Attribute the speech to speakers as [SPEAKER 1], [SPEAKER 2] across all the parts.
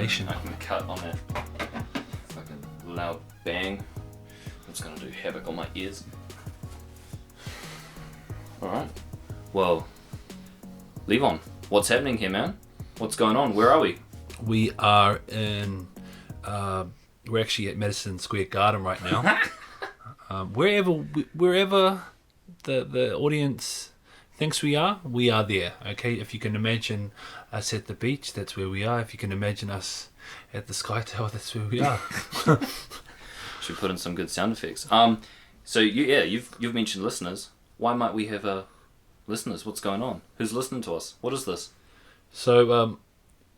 [SPEAKER 1] ventilation.
[SPEAKER 2] I can cut on that fucking loud bang. It's going to do havoc on my ears. Alright. Well, Levon, what's happening here, man? What's going on? Where are we?
[SPEAKER 1] We are in... we're actually at Madison Square Garden right now. Wherever the audience thinks we are there. Okay, if you can imagine us at the beach, that's where we are. If you can imagine us at the Sky Tower, that's where we are.
[SPEAKER 2] Should put in some good sound effects. So you've mentioned listeners. Why might we have listeners? What's going on? Who's listening to us? What is this?
[SPEAKER 1] So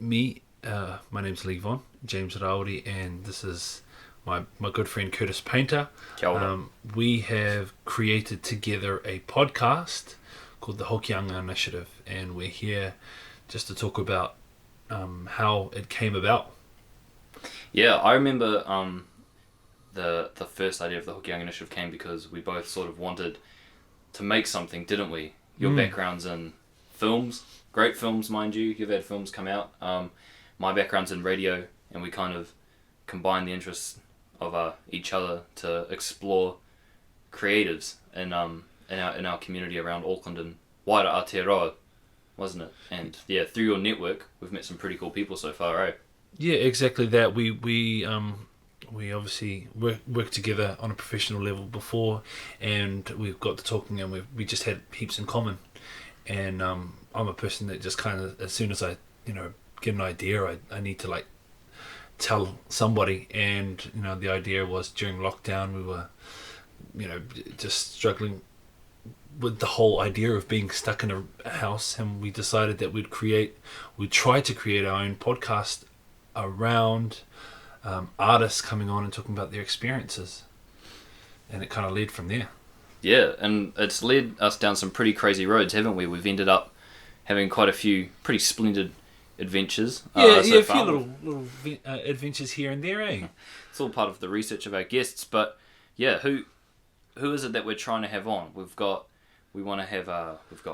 [SPEAKER 1] my name's Levon James Rauri, and this is my good friend Curtis Painter.
[SPEAKER 2] Kia ora.
[SPEAKER 1] We have created together a podcast called the Hokianga Initiative, and we're here just to talk about how it came about.
[SPEAKER 2] Yeah, I remember the first idea of the Hokianga Initiative came because we both sort of wanted to make something, didn't we? Your background's in films, great films, mind you. You've had films come out. My background's in radio, and we kind of combined the interests of each other to explore creatives in our community around Auckland and wider Aotearoa, wasn't it? And yeah, through your network, we've met some pretty cool people so far, right?
[SPEAKER 1] Yeah, exactly that. We obviously worked together on a professional level before, and we've got to talking, and we just had heaps in common. And I'm a person that just kind of, as soon as I get an idea, I need to tell somebody. And the idea was during lockdown we were just struggling with the whole idea of being stuck in a house, and we decided that we'd try to create our own podcast around artists coming on and talking about their experiences, and it kind of led from there.
[SPEAKER 2] Yeah, and it's led us down some pretty crazy roads, haven't we? We've ended up having quite a few pretty splendid adventures.
[SPEAKER 1] A few little adventures here and there, eh?
[SPEAKER 2] It's all part of the research of our guests, but yeah, who is it that we're trying to have on? We've got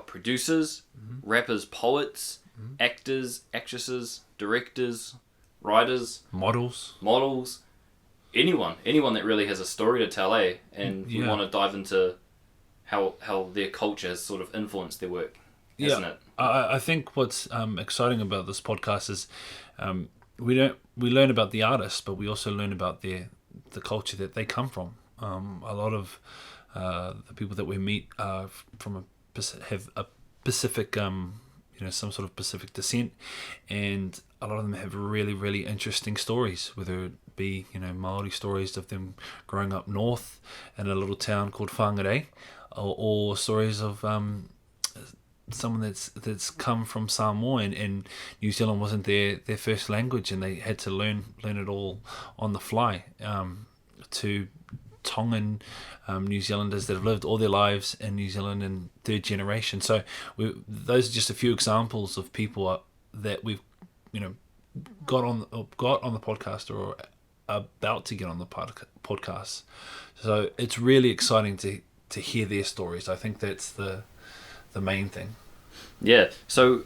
[SPEAKER 2] producers, rappers, poets, actors, actresses, directors, writers, models, anyone that really has a story to tell, eh? And we want to dive into how their culture has sort of influenced their work, isn't it?
[SPEAKER 1] I think what's exciting about this podcast is we learn about the artists, but we also learn about the culture that they come from. A lot of the people that we meet are have a Pacific, some sort of Pacific descent, and a lot of them have really, really interesting stories, whether it be Maori stories of them growing up north in a little town called Whanau, or stories of someone that's come from Samoa, and New Zealand wasn't their first language, and they had to learn it all on the fly, to Tongan New Zealanders that have lived all their lives in New Zealand in third generation. So those are just a few examples of people that we've got on the podcast or about to get on the podcast. So it's really exciting to hear their stories. I think that's the main thing.
[SPEAKER 2] Yeah. So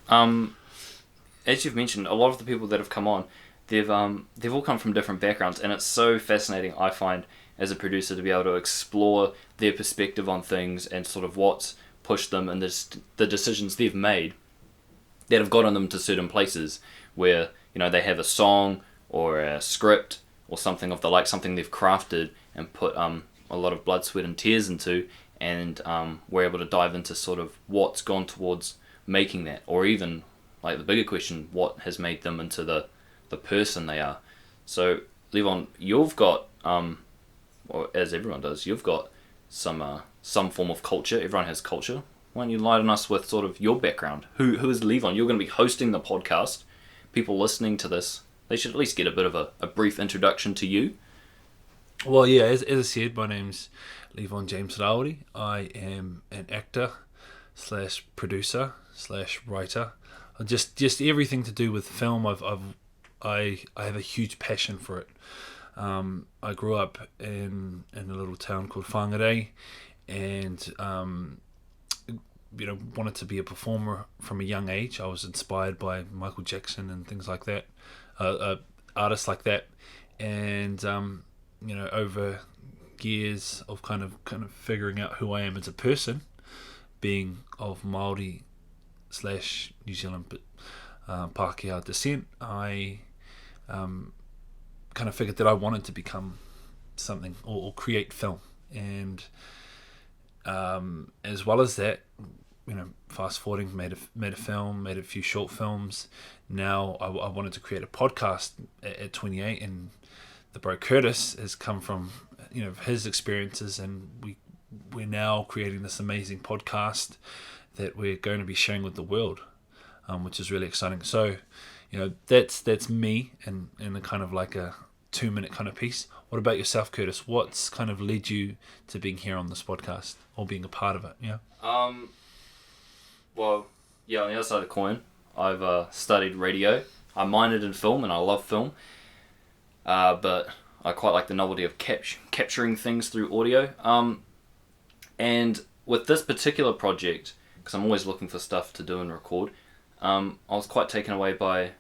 [SPEAKER 2] as you've mentioned, a lot of the people that have come on, they've all come from different backgrounds, and it's so fascinating, I find, as a producer, to be able to explore their perspective on things and sort of what's pushed them and the decisions they've made that have gotten them to certain places where they have a song or a script or something of the like, something they've crafted and put a lot of blood, sweat and tears into, and we're able to dive into sort of what's gone towards making that, or even like the bigger question, what has made them into the person they are. So Levon, you've got or as everyone does, you've got some form of culture. Everyone has culture. Why don't you enlighten us with sort of your background? Who is Levon? You're going to be hosting the podcast. People listening to this, they should at least get a bit of a brief introduction to you.
[SPEAKER 1] Well, yeah, as I said, my name's Levon James Rauri. I am an actor / producer / writer. Just everything to do with film. I have a huge passion for it. I grew up in a little town called Whangarei, and wanted to be a performer from a young age. I was inspired by Michael Jackson and things like that. artists like that, and over years of kind of figuring out who I am as a person, being of Māori / New Zealand Pākehā descent, I kind of figured that I wanted to become something or create film, and as well as that, fast forwarding, made a film, made a few short films. Now I wanted to create a podcast at 28, and the bro Curtis has come from his experiences, and we're now creating this amazing podcast that we're going to be sharing with the world, which is really exciting. So that's me in a kind of like a 2-minute kind of piece. What about yourself, Curtis? What's kind of led you to being here on this podcast or being a part of it?
[SPEAKER 2] Well, yeah, on the other side of the coin, I've studied radio. I minored in film, and I love film. But I quite like the novelty of capturing things through audio. And with this particular project, because I'm always looking for stuff to do and record, I was quite taken away by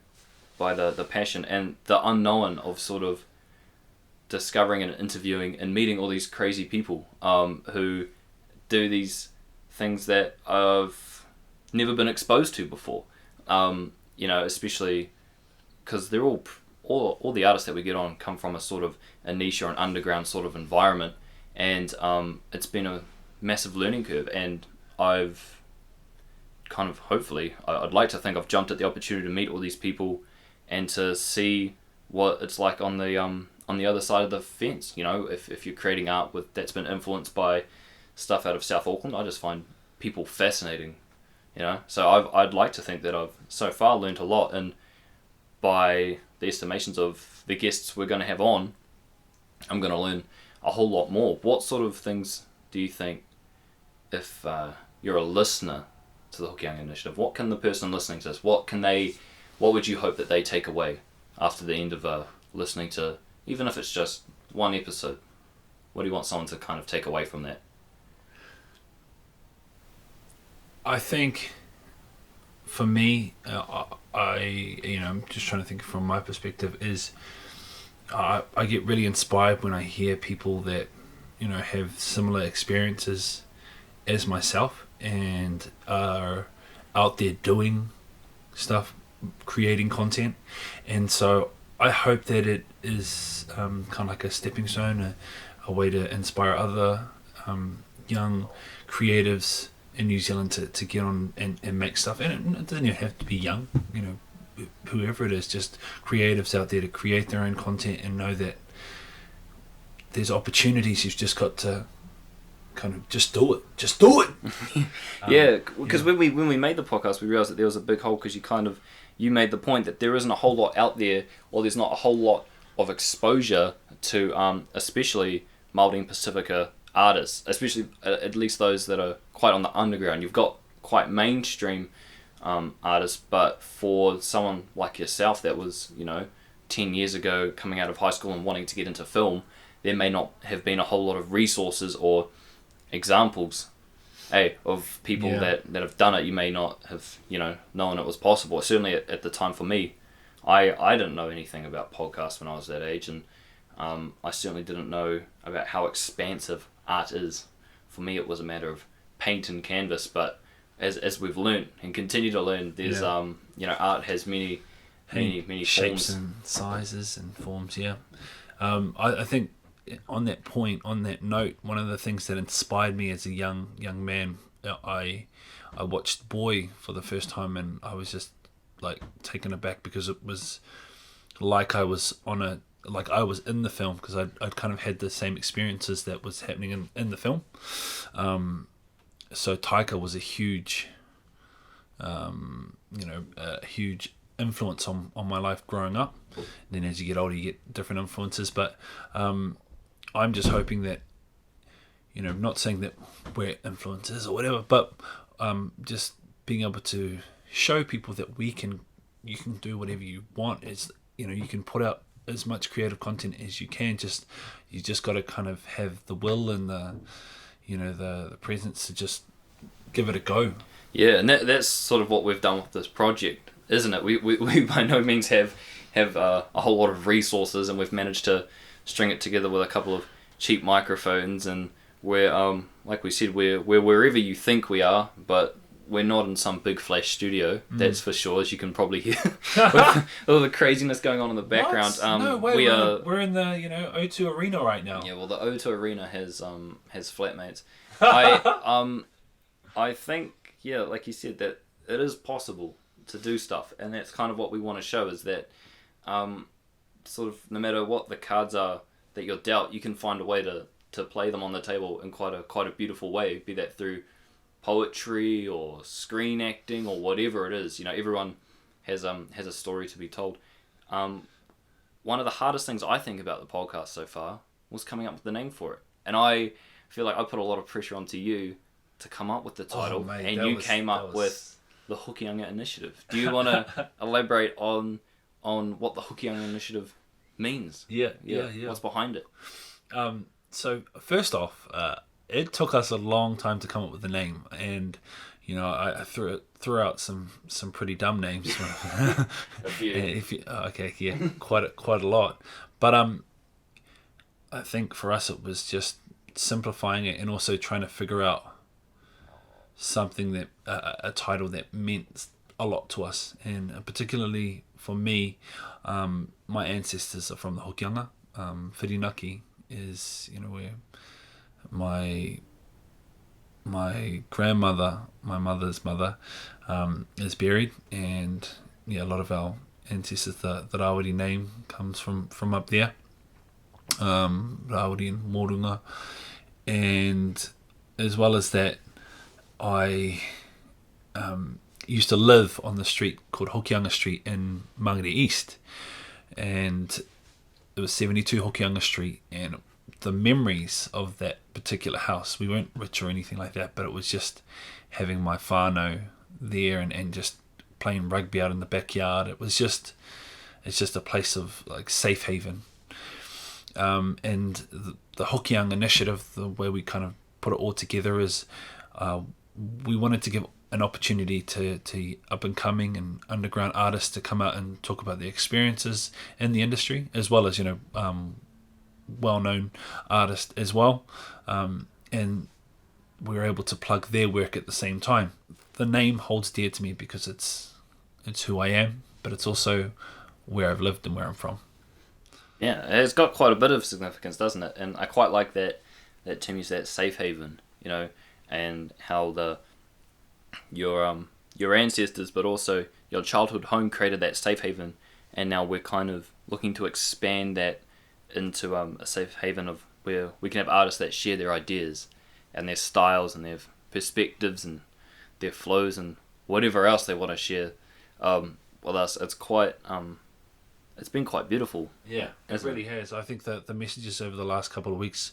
[SPEAKER 2] the passion and the unknown of sort of discovering and interviewing and meeting all these crazy people who do these things that I've never been exposed to before. Especially because they're all the artists that we get on come from a sort of a niche or an underground sort of environment, and it's been a massive learning curve, and I've kind of, hopefully, I'd like to think I've jumped at the opportunity to meet all these people and to see what it's like on the other side of the fence. If you're creating art that's been influenced by stuff out of South Auckland, I just find people fascinating. So I'd like to think that I've so far learnt a lot, and by the estimations of the guests we're going to have on, I'm going to learn a whole lot more. What sort of things do you think, if you're a listener to the Hokianga Initiative, what can the person listening to this, what would you hope that they take away after the end of listening to, even if it's just one episode? What do you want someone to kind of take away from that?
[SPEAKER 1] I think for me, I'm just trying to think from my perspective, is I get really inspired when I hear people that have similar experiences as myself and are out there doing stuff, creating content. And so I hope that it is kind of like a stepping stone, a way to inspire other young creatives in New Zealand to get on and make stuff. And it doesn't even have to be young, whoever it is, just creatives out there to create their own content and know that there's opportunities. You've just got to kind of just do it.
[SPEAKER 2] Yeah, because when we made the podcast, we realized that there was a big hole, because you made the point that there isn't a whole lot out there, or there's not a whole lot of exposure to especially Māori and Pacifica artists, especially at least those that are quite on the underground. You've got quite mainstream artists, but for someone like yourself that was 10 years ago coming out of high school and wanting to get into film, there may not have been a whole lot of resources or examples of people that have done it. You may not have known it was possible. Certainly at the time for me, I didn't know anything about podcasts when I was that age, and I certainly didn't know about how expansive art is. For me, it was a matter of paint and canvas, but as we've learnt and continue to learn, there's art has many
[SPEAKER 1] shapes
[SPEAKER 2] forms
[SPEAKER 1] and sizes and forms. I think on that point, on that note, one of the things that inspired me as a young man, I watched Boy for the first time, and I was just like taken aback, because it was like I was in the film, because I'd kind of had the same experiences that was happening in the film. So Taika was a huge huge influence on my life growing up. And then as you get older, you get different influences, but I'm just hoping that, not saying that we're influencers or whatever, but just being able to show people that you can do whatever you want. It's, you can put out as much creative content as you can. You just got to kind of have the will and the presence to just give it a go. Yeah,
[SPEAKER 2] and that's sort of what we've done with this project, isn't it? We by no means have have a whole lot of resources, and we've managed to string it together with a couple of cheap microphones, and we're like we said, we're wherever you think we are, but we're not in some big flash studio, that's for sure, as you can probably hear with all the craziness going on in the background.
[SPEAKER 1] No way, we're in the O2 Arena right now.
[SPEAKER 2] Yeah, well, the O2 Arena has flatmates. I think, yeah, like you said, that it is possible to do stuff, and that's kind of what we want to show, is that sort of no matter what the cards are that you're dealt, you can find a way to play them on the table in quite a beautiful way, be that through poetry or screen acting or whatever it is. Everyone has a story to be told. One of the hardest things I think about the podcast so far was coming up with the name for it, and I feel like I put a lot of pressure onto you to come up with the title, and you came up with the Hokianga Initiative. Do you want to elaborate on what the Hokianga Initiative means?
[SPEAKER 1] Yeah.
[SPEAKER 2] What's behind it?
[SPEAKER 1] So first off, it took us a long time to come up with the name, and I threw out some pretty dumb names.
[SPEAKER 2] A few.
[SPEAKER 1] Quite a lot. But I think for us it was just simplifying it, and also trying to figure out something that a title that meant a lot to us, and particularly for me, my ancestors are from the Hokianga. Whirinaki is where my grandmother, my mother's mother, is buried, and a lot of our ancestors that I already named comes from up there, Raori and Morunga, and as well as that, I used to live on the street called Hokianga Street in Mangere East, and it was 72 Hokianga Street, and the memories of that particular house, we weren't rich or anything like that, but it was just having my whanau there and just playing rugby out in the backyard. It's just a place of like safe haven. And the Hokianga Initiative, the way we kind of put it all together is we wanted to give an opportunity to up and coming and underground artists to come out and talk about their experiences in the industry, as well as well-known artists as well, and we were able to plug their work at the same time. The name holds dear to me because it's who I am, but it's also where I've lived and where I'm from.
[SPEAKER 2] Yeah, it's got quite a bit of significance, doesn't it? And I quite like that Tim used that safe haven, and how your ancestors, but also your childhood home created that safe haven, and now we're kind of looking to expand that into a safe haven of where we can have artists that share their ideas and their styles and their perspectives and their flows and whatever else they want to share with us. It's quite it's been quite beautiful.
[SPEAKER 1] Yeah, it really has. I think that the messages over the last couple of weeks,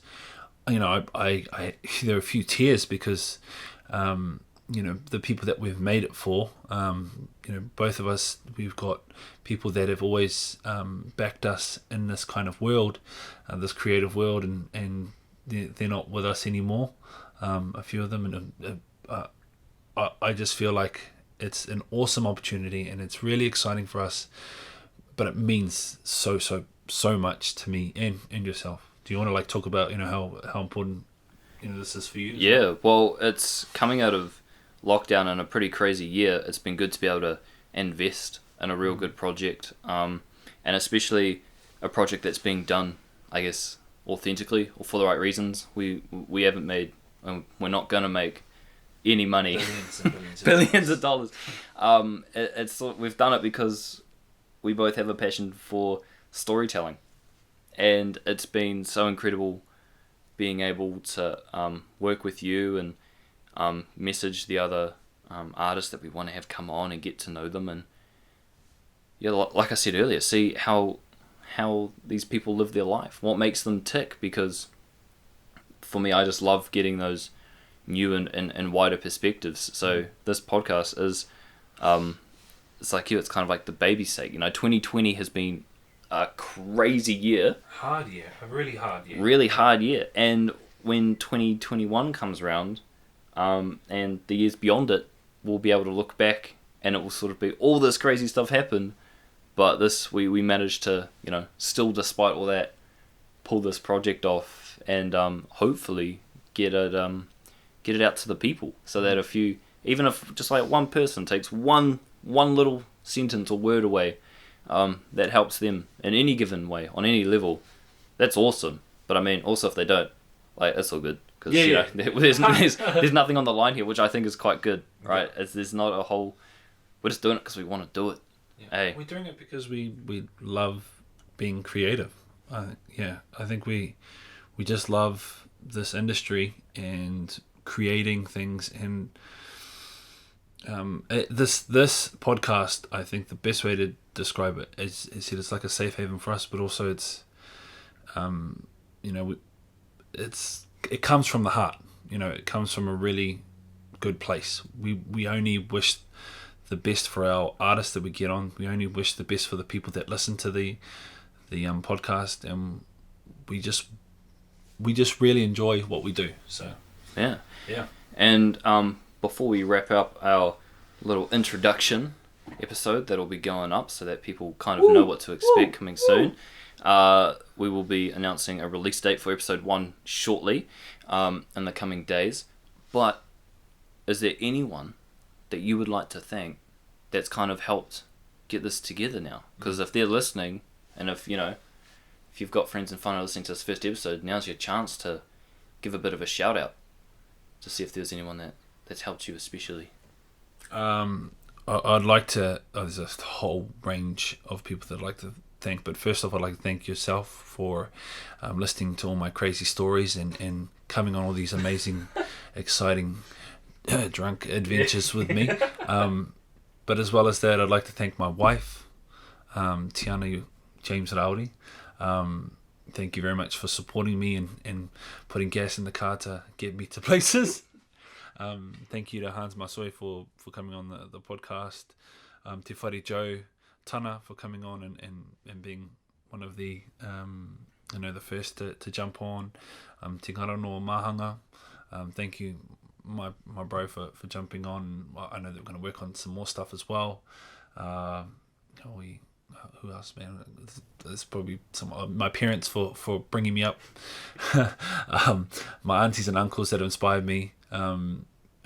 [SPEAKER 1] I there are a few tears because the people that we've made it for, both of us, we've got people that have always backed us in this kind of world, this creative world, and they're not with us anymore, a few of them, and I just feel like it's an awesome opportunity, and it's really exciting for us, but it means so much to me and yourself. Do you want to talk about how important this is for you?
[SPEAKER 2] Yeah, well, it's coming out of lockdown in a pretty crazy year. It's been good to be able to invest in a real good project, and especially a project that's being done, I guess, authentically or for the right reasons. We haven't made, and we're not going to make any money, billions of dollars. We've done it because we both have a passion for storytelling, and it's been so incredible being able to work with you and message the other artists that we want to have come on and get to know them, and like I said earlier, see how these people live their life, what makes them tick, because for me, I just love getting those new and wider perspectives. So this podcast is it's like it's kind of like the baby's sake. 2020 has been a crazy year.
[SPEAKER 1] A really hard year.
[SPEAKER 2] Really hard year. And when 2021 comes around, and the years beyond it, we'll be able to look back and it will sort of be all this crazy stuff happened, But we managed to, still despite all that, pull this project off and hopefully get it out to the people, so that even if just like one person takes one little sentence or word away, that helps them in any given way on any level, that's awesome. But I mean, also if they don't, like, it's all good, because there's nothing on the line here, which I think is quite good, right? As there's not a whole, we're just doing it because we want to do it. Hey,
[SPEAKER 1] we're doing it because we love being creative. I think we just love this industry and creating things. And this podcast, I think the best way to describe it is that it's like a safe haven for us, but also it's it comes from the heart. It comes from a really good place. We only wish the best for our artists that we get on. We only wish the best for the people that listen to the podcast, and we just really enjoy what we do. So
[SPEAKER 2] yeah. And before we wrap up our little introduction episode that'll be going up, so that people kind of know what to expect coming soon, we will be announcing a release date for episode 1 shortly, in the coming days. But is there anyone that you would like to thank that's kind of helped get this together now? Because if they're listening, and if you've got friends in whanau listening to this first episode, now's your chance to give a bit of a shout out to see if there's anyone that's helped you especially.
[SPEAKER 1] I'd like to. There's a whole range of people that I'd like to thank, but first off, I'd like to thank yourself for listening to all my crazy stories and coming on all these amazing, exciting, drunk adventures with me. But as well as that, I'd like to thank my wife, Tiana James Rauri. Thank you very much for supporting me and putting gas in the car to get me to places. Thank you to Hans Masoi for coming on the podcast. Te Whare Joe Tana for coming on and being one of the the first to jump on. Te Ngarano Mahanga. Thank you, my bro, for jumping on. I know that we're going to work on some more stuff as well. Who else, man? There's probably my parents for bringing me up. My aunties and uncles that inspired me.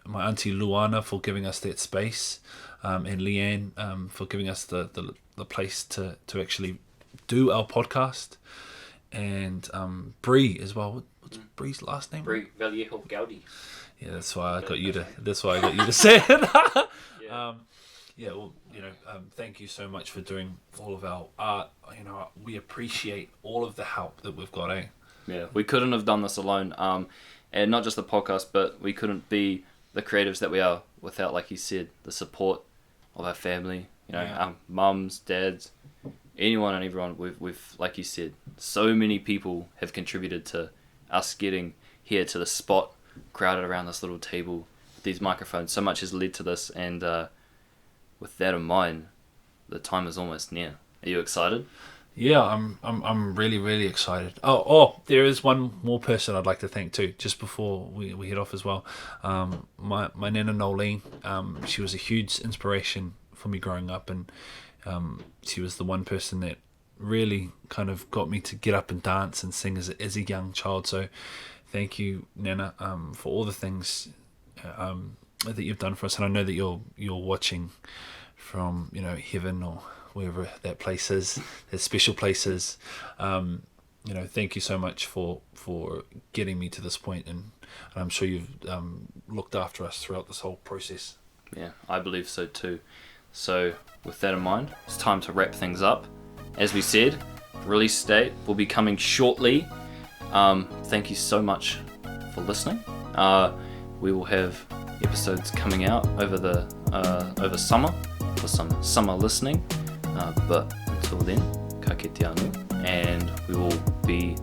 [SPEAKER 1] My auntie Luana for giving us that space, and Leanne for giving us the place to actually do our podcast, and Bree as well. What's Bree's last name?
[SPEAKER 2] Bree Vallejo Gaudi.
[SPEAKER 1] Yeah, that's why I got you to say it. Thank you so much for doing all of our art. We appreciate all of the help that we've got.
[SPEAKER 2] Yeah, we couldn't have done this alone. And not just the podcast, but we couldn't be the creatives that we are without, like you said, the support of our family. Our mums, dads, anyone and everyone. We've like you said, so many people have contributed to us getting here to the spot, crowded around this little table, these microphones. So much has led to this, and with that in mind, the time is almost near. Are you excited?
[SPEAKER 1] Yeah, I'm really, really excited. Oh, there is one more person I'd like to thank too, just before we head off as well. My nana Nolene, she was a huge inspiration for me growing up, and she was the one person that really kind of got me to get up and dance and sing as a young child. So thank you, Nana, for all the things that you've done for us. And I know that you're watching from heaven or wherever that place is, that special place is. Thank you so much for getting me to this point, and I'm sure you've looked after us throughout this whole process.
[SPEAKER 2] Yeah, I believe so too. So with that in mind, it's time to wrap things up. As we said, release date will be coming shortly. Thank you so much for listening. We will have episodes coming out over summer for some summer listening. But until then, ka kite anu, and you will be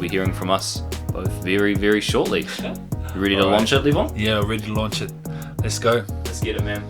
[SPEAKER 2] hearing from us both very, very shortly. You ready to launch it, Levon?
[SPEAKER 1] Yeah, ready to launch it. Let's go.
[SPEAKER 2] Let's get it, man.